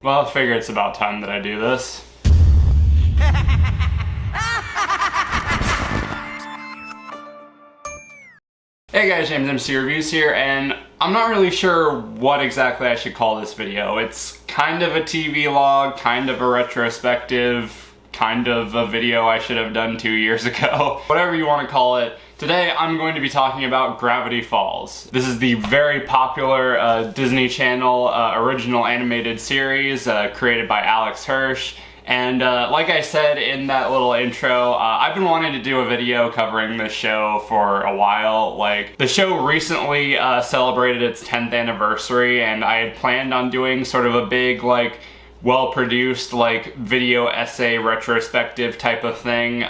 Well, I figure it's about time that I do this. Hey guys, James MC Reviews here, and I'm not really sure what exactly I should call this video. It's kind of a TV log, kind of a retrospective, kind of a video I should have done 2 years ago. Whatever you want to call it. Today I'm going to be talking about Gravity Falls. This is the very popular Disney Channel original animated series created by Alex Hirsch. And like I said in that little intro, I've been wanting to do a video covering this show for a while. Like, the show recently celebrated its 10th anniversary, and I had planned on doing sort of a big, like, well-produced, like, video essay retrospective type of thing,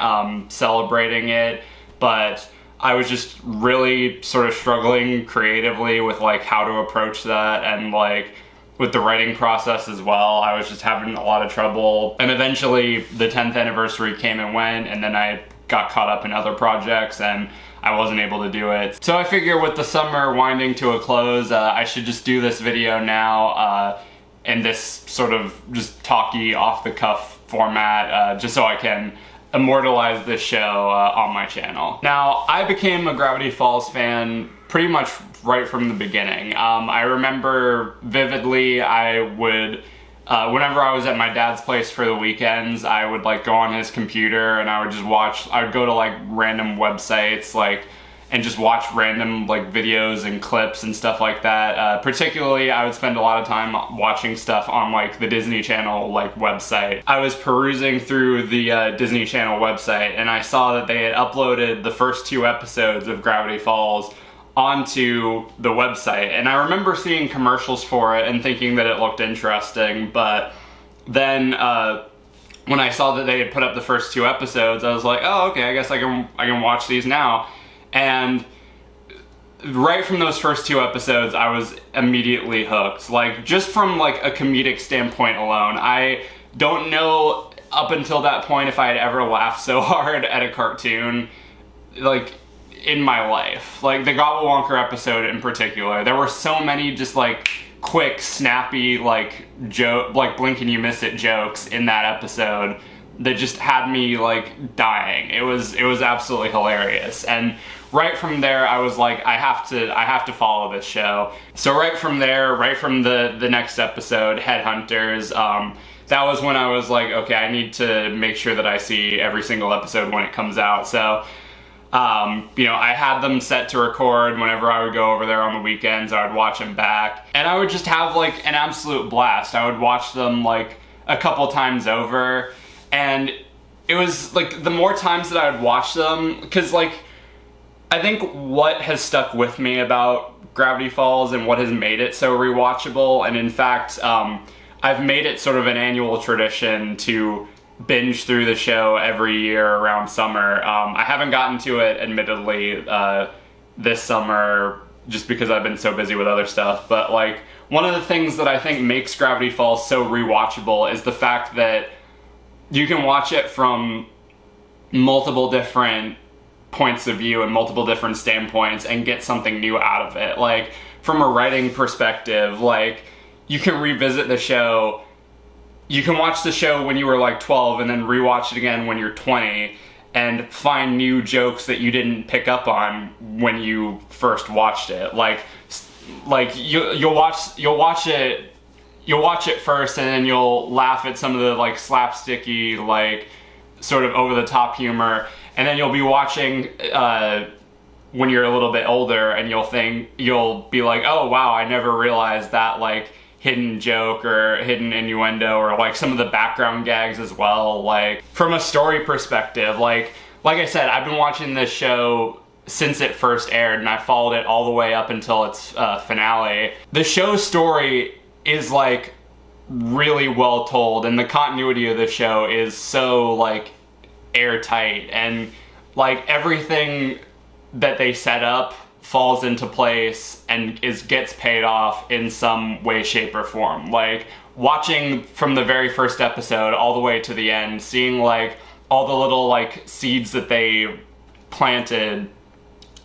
celebrating it, but I was just really sort of struggling creatively with, like, how to approach that, and, like, with the writing process as well. I was just having a lot of trouble. And eventually the 10th anniversary came and went, and then I got caught up in other projects and I wasn't able to do it. So I figure with the summer winding to a close, I should just do this video now in this sort of just talky, off-the-cuff format, just so I can immortalize this show on my channel. Now, I became a Gravity Falls fan pretty much right from the beginning. I remember vividly I would, whenever I was at my dad's place for the weekends, I would like go on his computer and I would just watch, I would go to like random websites like, and just watch random like videos and clips and stuff like that. Particularly, I would spend a lot of time watching stuff on like the Disney Channel like website. I was perusing through the Disney Channel website and I saw that they had uploaded the first 2 episodes of Gravity Falls onto the website, and I remember seeing commercials for it and thinking that it looked interesting, but then when I saw that they had put up the first 2 episodes, I was like, oh, okay, I guess I can watch these now. And right from those first 2 episodes, I was immediately hooked. Like, just from like a comedic standpoint alone, I don't know up until that point if I had ever laughed so hard at a cartoon, like, in my life. Like, the Gobble Wonker episode in particular, there were so many just like quick, snappy, like like blink and you miss it jokes in that episode that just had me like dying. It was absolutely hilarious. And right from there, I was like, I have to follow this show. So right from there, right from the next episode, Headhunters, that was when I was like, okay, I need to make sure that I see every single episode when it comes out. So you know, I had them set to record whenever I would go over there on the weekends. I would watch them back, and I would just have like an absolute blast. I would watch them like a couple times over, and it was like the more times that I would watch them, because like I think what has stuck with me about Gravity Falls and what has made it so rewatchable, and in fact I've made it sort of an annual tradition to binge through the show every year around summer. I haven't gotten to it, admittedly, this summer, just because I've been so busy with other stuff, but like, one of the things that I think makes Gravity Falls so rewatchable is the fact that you can watch it from multiple different points of view and multiple different standpoints and get something new out of it. Like, from a writing perspective, like, you can revisit the show. You can watch the show when you were like 12 and then rewatch it again when you're 20 and find new jokes that you didn't pick up on when you first watched it. Like you'll watch it first, and then you'll laugh at some of the like slapsticky, like sort of over the top humor, and then you'll be watching when you're a little bit older, and you'll be like, oh wow, I never realized that like hidden joke or hidden innuendo, or like some of the background gags as well. Like, from a story perspective, like I said, I've been watching this show since it first aired, and I followed it all the way up until its finale. The show's story is like really well told, and the continuity of the show is so like airtight, and like everything that they set up falls into place and gets paid off in some way, shape, or form. Like, watching from the very first episode all the way to the end, seeing like all the little like seeds that they planted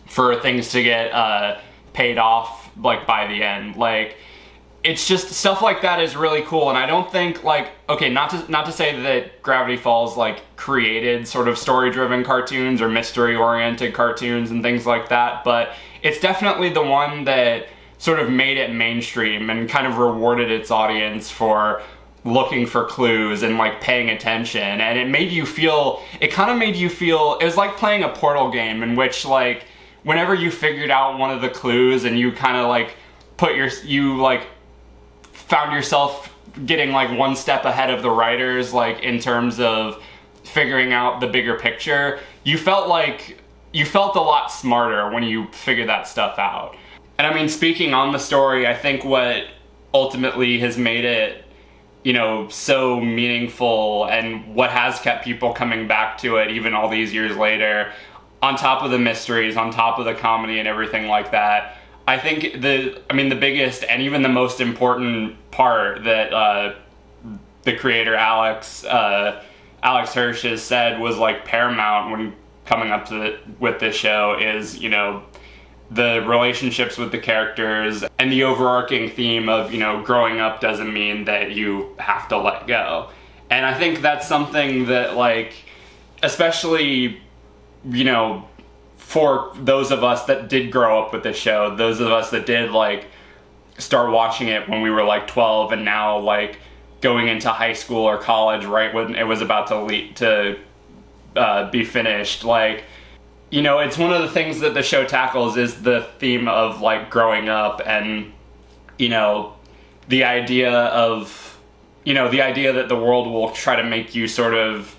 for things to get paid off like by the end, like it's just stuff like that is really cool. And I don't think, like, okay, not to say that Gravity Falls like created sort of story-driven cartoons or mystery-oriented cartoons and things like that, but it's definitely the one that sort of made it mainstream and kind of rewarded its audience for looking for clues and like paying attention. And it made you feel, it kind of made you feel, it was like playing a Portal game in which, like, whenever you figured out one of the clues and you kind of like found yourself getting like one step ahead of the writers, like in terms of figuring out the bigger picture, you felt a lot smarter when you figured that stuff out. And I mean, speaking on the story, I think what ultimately has made it, you know, so meaningful and what has kept people coming back to it even all these years later, on top of the mysteries, on top of the comedy and everything like that, I think the biggest and even the most important part that the creator Alex Hirsch has said was like paramount when coming up to with this show is, you know, the relationships with the characters and the overarching theme of, you know, growing up doesn't mean that you have to let go. And I think that's something that, like, especially, you know, for those of us that did grow up with the show, those of us that did like start watching it when we were like 12 and now like going into high school or college right when it was about to be finished, like, you know, it's one of the things that the show tackles is the theme of like growing up and, you know, the idea that the world will try to make you sort of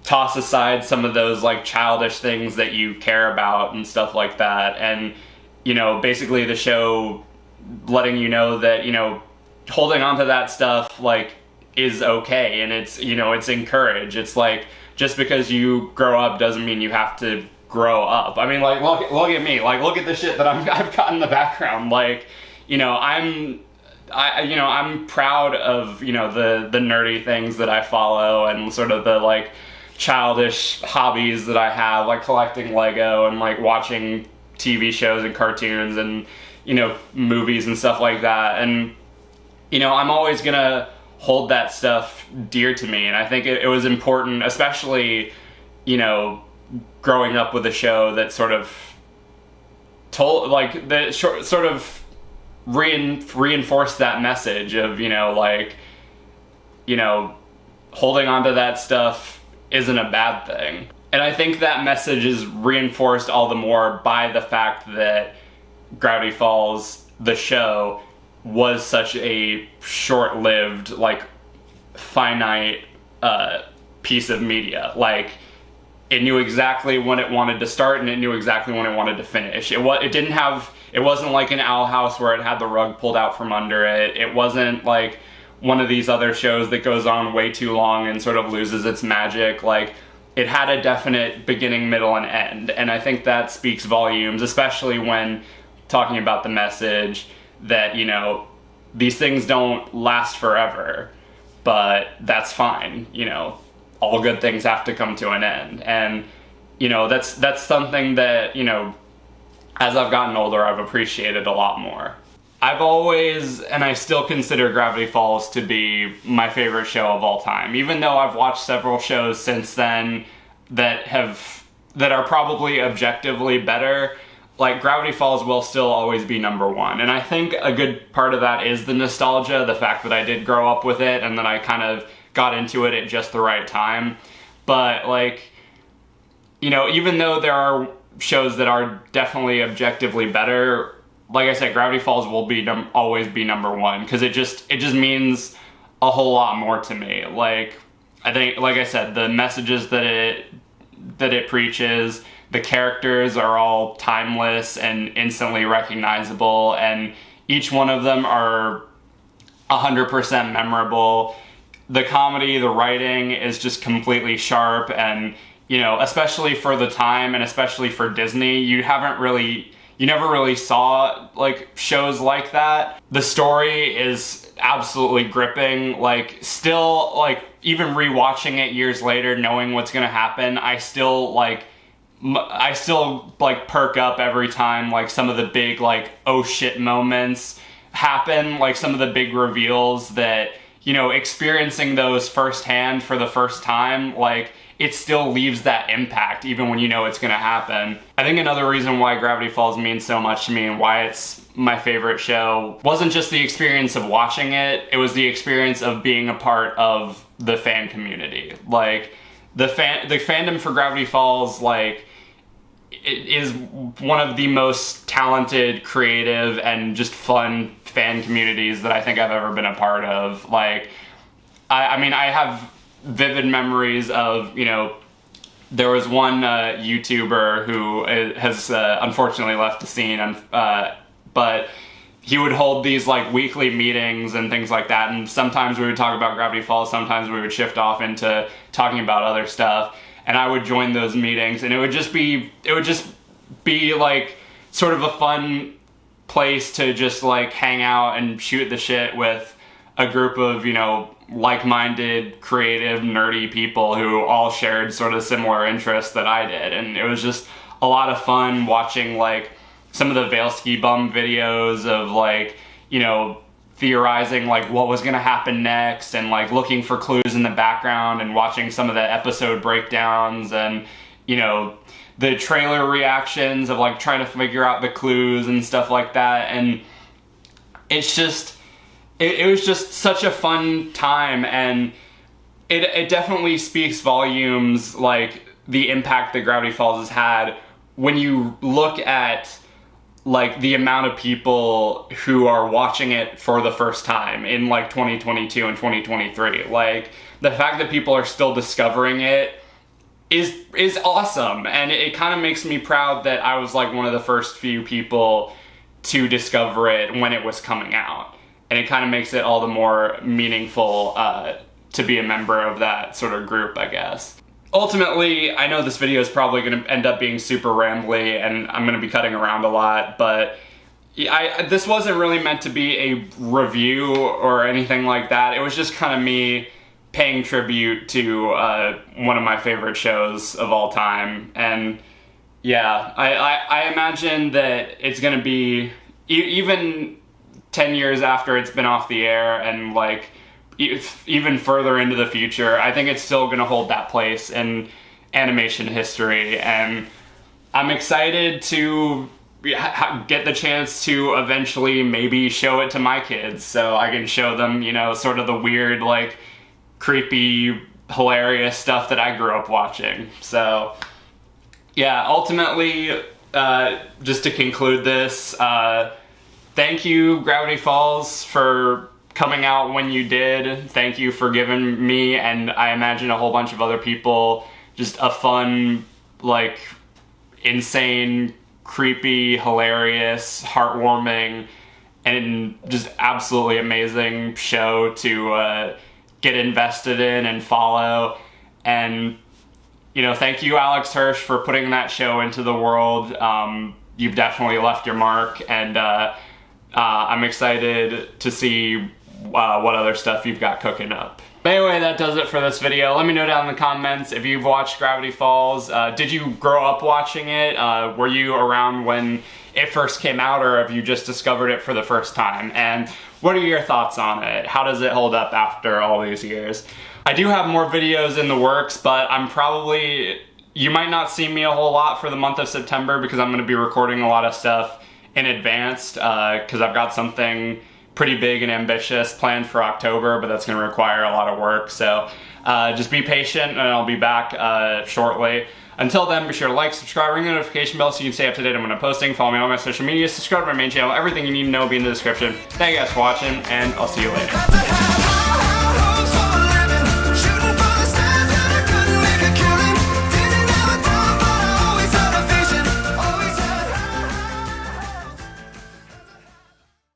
toss aside some of those like childish things that you care about and stuff like that. And, you know, basically the show letting you know that, you know, holding on to that stuff like is okay and it's, you know, it's encouraged. It's like, just because you grow up doesn't mean you have to grow up. I mean, like, look at me. Like, look at the shit that I've got in the background. Like, you know, I'm proud of, you know, the nerdy things that I follow and sort of the, like, childish hobbies that I have, like collecting Lego and, like, watching TV shows and cartoons and, you know, movies and stuff like that. And, you know, I'm always gonna hold that stuff dear to me, and I think it was important, especially, you know, growing up with a show that sort of told, like, that sort of reinforced that message of, you know, like, you know, holding on to that stuff isn't a bad thing. And I think that message is reinforced all the more by the fact that Gravity Falls, the show, was such a short-lived, like, finite piece of media. Like, it knew exactly when it wanted to start and it knew exactly when it wanted to finish. It wasn't like an Owl House where it had the rug pulled out from under it. It wasn't like one of these other shows that goes on way too long and sort of loses its magic. Like, it had a definite beginning, middle, and end. And I think that speaks volumes, especially when talking about the message that, you know, these things don't last forever, but that's fine. You know, all good things have to come to an end. And, you know, that's something that, you know, as I've gotten older, I've appreciated a lot more. I've always, and I still consider Gravity Falls to be my favorite show of all time, even though I've watched several shows since then that are probably objectively better. Like, Gravity Falls will still always be number one. And I think a good part of that is the nostalgia, the fact that I did grow up with it and that I kind of got into it at just the right time. But, like, you know, even though there are shows that are definitely objectively better, like I said, Gravity Falls will always be number one, because it just means a whole lot more to me. Like, I think, like I said, the messages that it preaches, the characters are all timeless and instantly recognizable, and each one of them are 100% memorable. The comedy, the writing is just completely sharp, and, you know, especially for the time and especially for Disney, you never really saw, like, shows like that. The story is absolutely gripping. Like, still, like, even rewatching it years later, knowing what's gonna happen, I still perk up every time, like, some of the big, like, oh shit moments happen, like some of the big reveals that, you know, experiencing those firsthand for the first time, like, it still leaves that impact even when you know it's gonna happen. I think another reason why Gravity Falls means so much to me and why it's my favorite show wasn't just the experience of watching it, it was the experience of being a part of the fan community. Like, the fandom for Gravity Falls, like, it is one of the most talented, creative, and just fun fan communities that I think I've ever been a part of. Like, I mean, I have vivid memories of, you know, there was one YouTuber who has unfortunately left the scene, but he would hold these like weekly meetings and things like that, and sometimes we would talk about Gravity Falls, sometimes we would shift off into talking about other stuff, and I would join those meetings, and it would just be like sort of a fun place to just like hang out and shoot the shit with a group of, you know, like-minded, creative, nerdy people who all shared sort of similar interests that I did. And it was just a lot of fun watching like some of the Veilski Bum videos of like, you know, theorizing like what was gonna happen next and like looking for clues in the background and watching some of the episode breakdowns and, you know, the trailer reactions of like trying to figure out the clues and stuff like that. And it's just, it was just such a fun time, and it definitely speaks volumes, like the impact that Gravity Falls has had when you look at like the amount of people who are watching it for the first time in like 2022 and 2023. Like, the fact that people are still discovering it is awesome, and it kind of makes me proud that I was like one of the first few people to discover it when it was coming out. And it kind of makes it all the more meaningful to be a member of that sort of group, I guess. Ultimately, I know this video is probably going to end up being super rambly, and I'm going to be cutting around a lot, but this wasn't really meant to be a review or anything like that. It was just kind of me paying tribute to one of my favorite shows of all time. And yeah, I imagine that it's going to be, even 10 years after it's been off the air and like even further into the future, I think it's still going to hold that place in animation history. And I'm excited to get the chance to eventually maybe show it to my kids so I can show them, you know, sort of the weird, like, creepy, hilarious stuff that I grew up watching. So yeah, ultimately, just to conclude this, thank you, Gravity Falls, for coming out when you did. Thank you for giving me, and I imagine a whole bunch of other people, just a fun, like, insane, creepy, hilarious, heartwarming, and just absolutely amazing show to get invested in and follow. And, you know, thank you, Alex Hirsch, for putting that show into the world. You've definitely left your mark, and I'm excited to see what other stuff you've got cooking up. But anyway, that does it for this video. Let me know down in the comments if you've watched Gravity Falls. Did you grow up watching it? Were you around when it first came out, or have you just discovered it for the first time? And what are your thoughts on it? How does it hold up after all these years? I do have more videos in the works, but you might not see me a whole lot for the month of September because I'm going to be recording a lot of stuff in advance because I've got something pretty big and ambitious planned for October, but that's going to require a lot of work. So just be patient, and I'll be back shortly. Until then, be sure to like, subscribe, ring the notification bell so you can stay up to date on when I'm posting. Follow me on all my social media, subscribe to my main channel. Everything you need to know will be in the description. Thank you guys for watching, and I'll see you later.